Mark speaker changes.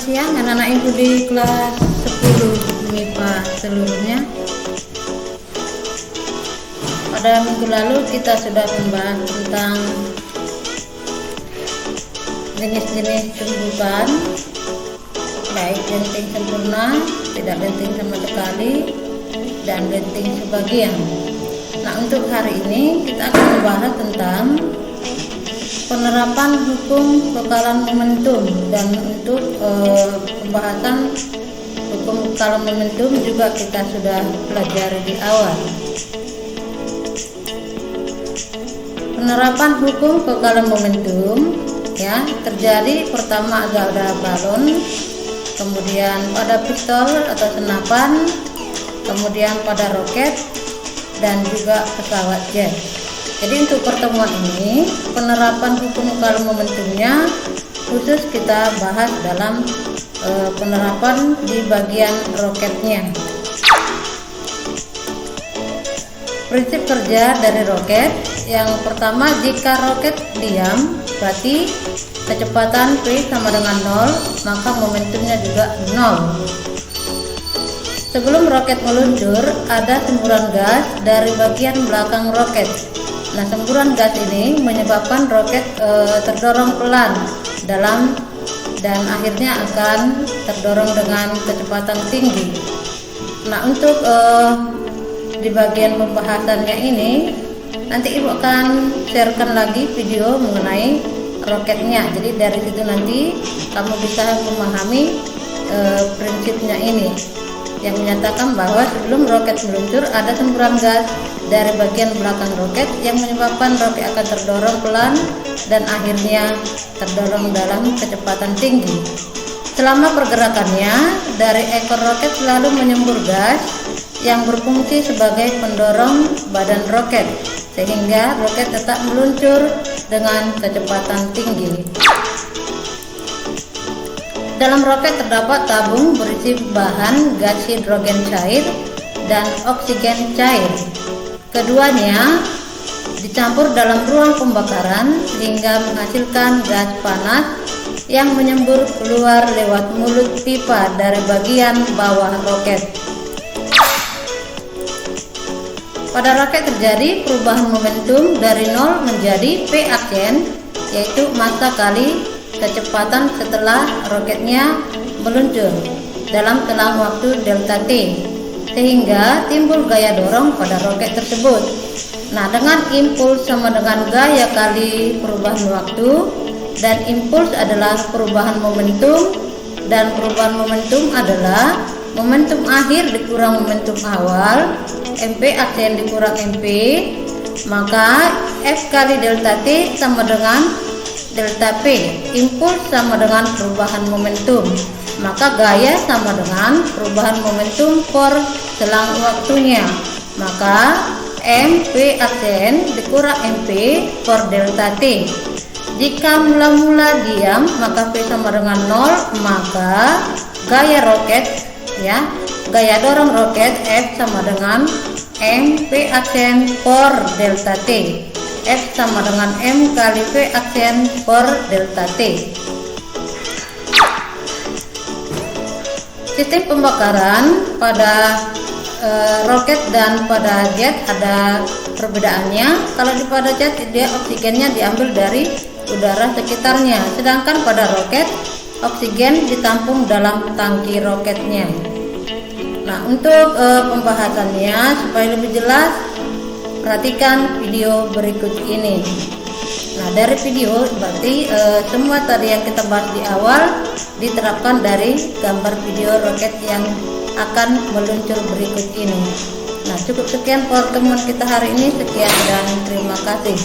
Speaker 1: siang anak-anak ibu di kelas 10 MIPA seluruhnya. Pada minggu lalu kita sudah membahas tentang jenis-jenis tumbukan, baik lenting sempurna, tidak lenting sama sekali, dan lenting sebagian. Nah, untuk hari ini kita akan membahas tentang penerapan hukum kekalan momentum, dan untuk pembahasan hukum kekalan momentum juga kita sudah pelajari di awal. Penerapan hukum kekalan momentum ya terjadi pertama ada balon, kemudian pada pistol atau senapan, kemudian pada roket, dan juga pesawat jet. Jadi untuk pertemuan ini penerapan hukum kekalan momentumnya khusus kita bahas dalam penerapan di bagian roketnya. Prinsip kerja dari roket yang pertama, jika roket diam berarti kecepatan V sama dengan 0, maka momentumnya juga 0. Sebelum roket meluncur ada semburan gas dari bagian belakang roket. Nah, semburan gas ini menyebabkan roket terdorong pelan dalam dan akhirnya akan terdorong dengan kecepatan tinggi. Nah, untuk di bagian pembahasannya ini nanti ibu akan sharekan lagi video mengenai roketnya. Jadi dari situ nanti kamu bisa memahami prinsipnya ini, yang menyatakan bahwa sebelum roket meluncur ada semburan gas dari bagian belakang roket yang menyebabkan roket akan terdorong pelan dan akhirnya terdorong dalam kecepatan tinggi. Selama pergerakannya, dari ekor roket selalu menyembur gas yang berfungsi sebagai pendorong badan roket, sehingga roket tetap meluncur dengan kecepatan tinggi. Dalam roket terdapat tabung berisi bahan gas hidrogen cair dan oksigen cair. Keduanya dicampur dalam ruang pembakaran hingga menghasilkan gas panas yang menyembur keluar lewat mulut pipa dari bagian bawah roket. Pada roket terjadi perubahan momentum dari 0 menjadi V aksen, yaitu massa kali kecepatan setelah roketnya meluncur dalam selang waktu delta T, sehingga timbul gaya dorong pada roket tersebut. Nah, dengan impuls sama dengan gaya kali perubahan waktu, dan impuls adalah perubahan momentum, dan perubahan momentum adalah momentum akhir dikurang momentum awal, MP aksen dikurang MP, maka F kali delta T sama dengan delta P. Impuls sama dengan perubahan momentum, maka gaya sama dengan perubahan momentum per selang waktunya, maka MP aksen dikurang MP per delta T. Jika mula-mula diam maka V sama dengan 0, maka gaya roket ya, gaya dorong roket F sama dengan MP aksen per delta T. F sama dengan M kali V aksen per delta T. Sistem pembakaran pada roket dan pada jet ada perbedaannya. Kalau pada jet dia oksigennya diambil dari udara sekitarnya, sedangkan pada roket oksigen ditampung dalam tangki roketnya. Nah, untuk pembahasannya supaya lebih jelas, perhatikan video berikut ini. Nah, dari video berarti semua tadi yang kita bahas di awal diterapkan dari gambar video roket yang akan meluncur berikut ini. Nah, cukup sekian pertemuan kita hari ini. Sekian dan terima kasih.